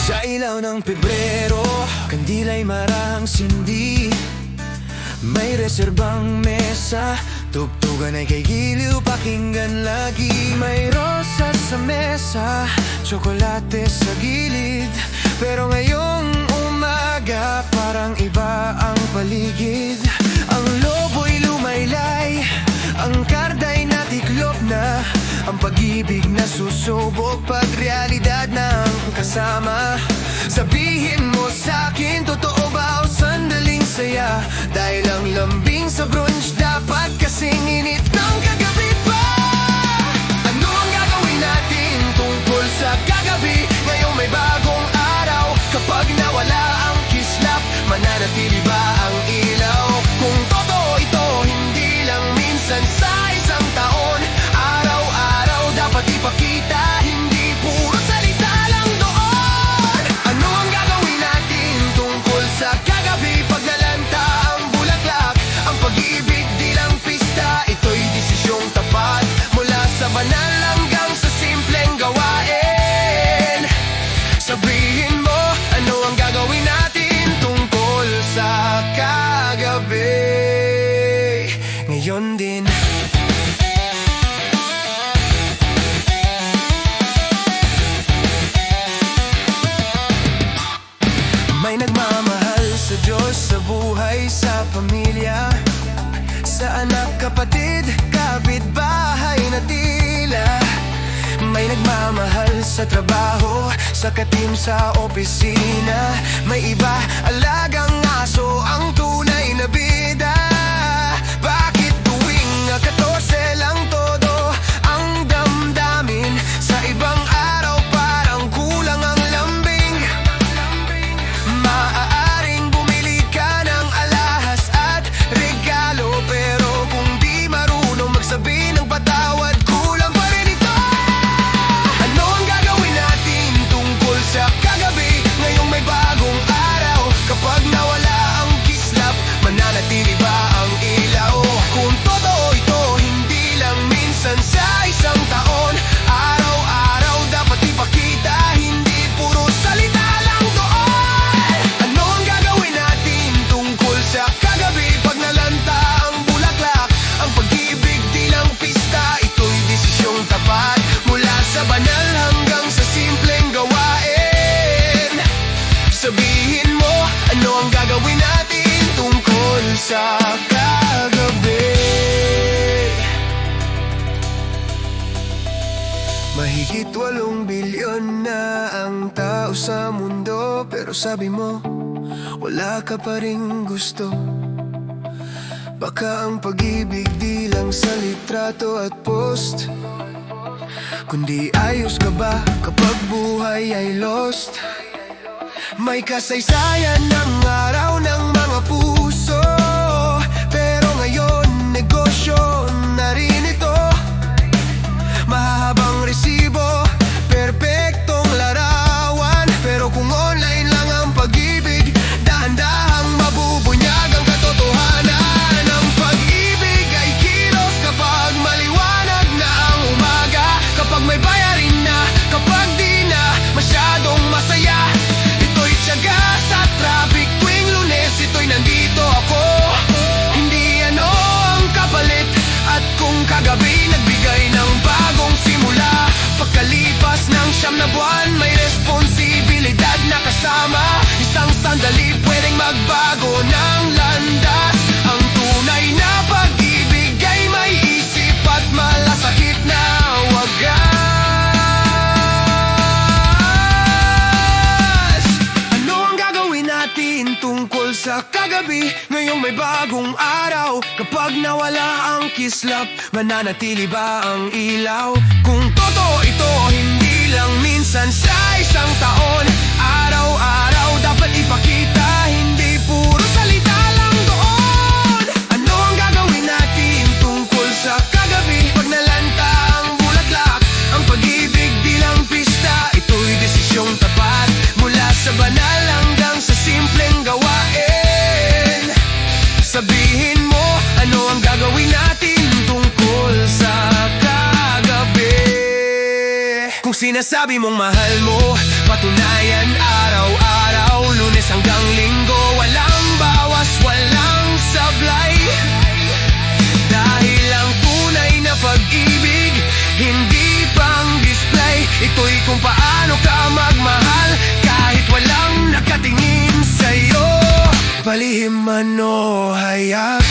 Sa ilaw ng Pebrero, kandila'y marahang sindi. May reserbang mesa, tugtugan ay kay giliw, pakinggan lagi. May rosas sa mesa, tsokolate sa gilid. Pero ngayong umaga, parang iba ang paligid. Ang lobo'y lumaylay, ang karda'y natiklop na. Ang pag-ibig na susubok pag realidad ng kasama. Sabihin mo sa'kin, totoo ba o sandaling saya? Dahil ang lambing sa brunch dapat kasing init ng kagabi pa. Ano ang gagawin natin tungkol sa kagabi? Ngayong may bagong araw, kapag nawala ang kislap, mananatili ba ang ilaw? Kung totoo ito, hindi lang minsan sa isang taon. Araw-araw dapat ipakita, hindi puro salita lang doon. Ano ang gagawin natin tungkol sa kagabi? Pag nalanta ang bulaklak, ang pag-ibig di lang pista. Ito'y desisyong tapat, mula sa banal hanggang sa simpleng gawain. Sabihin mo, ano ang gagawin natin tungkol sa kagabi? Ngayon din. May nagmamahal sa Diyos, sa buhay, sa pamilya, sa anak, kapatid, kapitbahay na tila. May nagmamahal sa trabaho, sa katim sa opisina. May iba, alagang aso, ang tunay na bida. Bakit tuwing 14 lang todo ang damdamin? Sa ibang araw parang kulang ang lambing. Maaaring bumili ka ng alahas at regalo, pero kung di marunong magsabi ng patawad, kulang pa rin ito. Ano ang gagawin natin tungkol sa kagabi? Ngayong may bagong araw, kapag nawala ang kislap, mananatili ba ang ilaw? Kung totoo ito, hindi lang minsan sa isang taon. Araw-araw dapat ipakita, hindi puro salita lang doon. Ano ang gagawin natin tungkol sa kagabi? Pag nalanta ang bulaklak, ang pag-ibig di lang pista. Ito'y desisyong tapat, mula sa banal hanggang sa simpleng gawain. Sabihin mo, ano ang gagawin natin tungkol sa kagabi? Mahigit 8 bilyon na ang tao sa mundo, pero sabi mo, wala ka pa ring gusto. Baka ang pag-ibig di lang sa litrato at post, kundi ayos ka ba kapag buhay ay lost? May kasaysayan ng araw ng mga puso, pero ngayon negosyo na rin ito. Mahabang resibo, perpektong larawan, pero kung online lang ang pag-ibig, dahan-dahang mabubunyag ang katotohanan. Ang pag-ibig ay kilos kapag maliwanag na ang umaga, kapag may bayarin na, kapag di na masyadong masaya. Ito'y tiyaga sa traffic tuwing Lunes, ito'y nandito ako. Hindi ano ang kapalit, at kung kagabi nagbigay ng bagong simula, pagkalipas ng 9 na buwan, may responsibilidad na kasama. Isang sandali pwedeng magbago ng landas. Ang tunay na pag-ibig ay may isip at malasakit na wagas. Ano ang gagawin natin tungkol sa kagabi? Ngayong may bagong araw, kapag nawala ang kislap, mananatili ba ang ilaw? Kung totoo ito, hindi lang minsan sa isang taon. Araw-araw dapat ipakita, hindi puro salita lang doon. Ano ang gagawin natin tungkol sa kagabi? Pag nalanta ang bulaklak, ang pag-ibig sinasabi mong mahal mo, patunayan araw-araw, Lunes hanggang Linggo, walang bawas, walang sablay. Dahil ang tunay na pag-ibig, hindi pang display. Ito'y kung paano ka magmahal, kahit walang nakatingin sa'yo. Palihim man o hayak,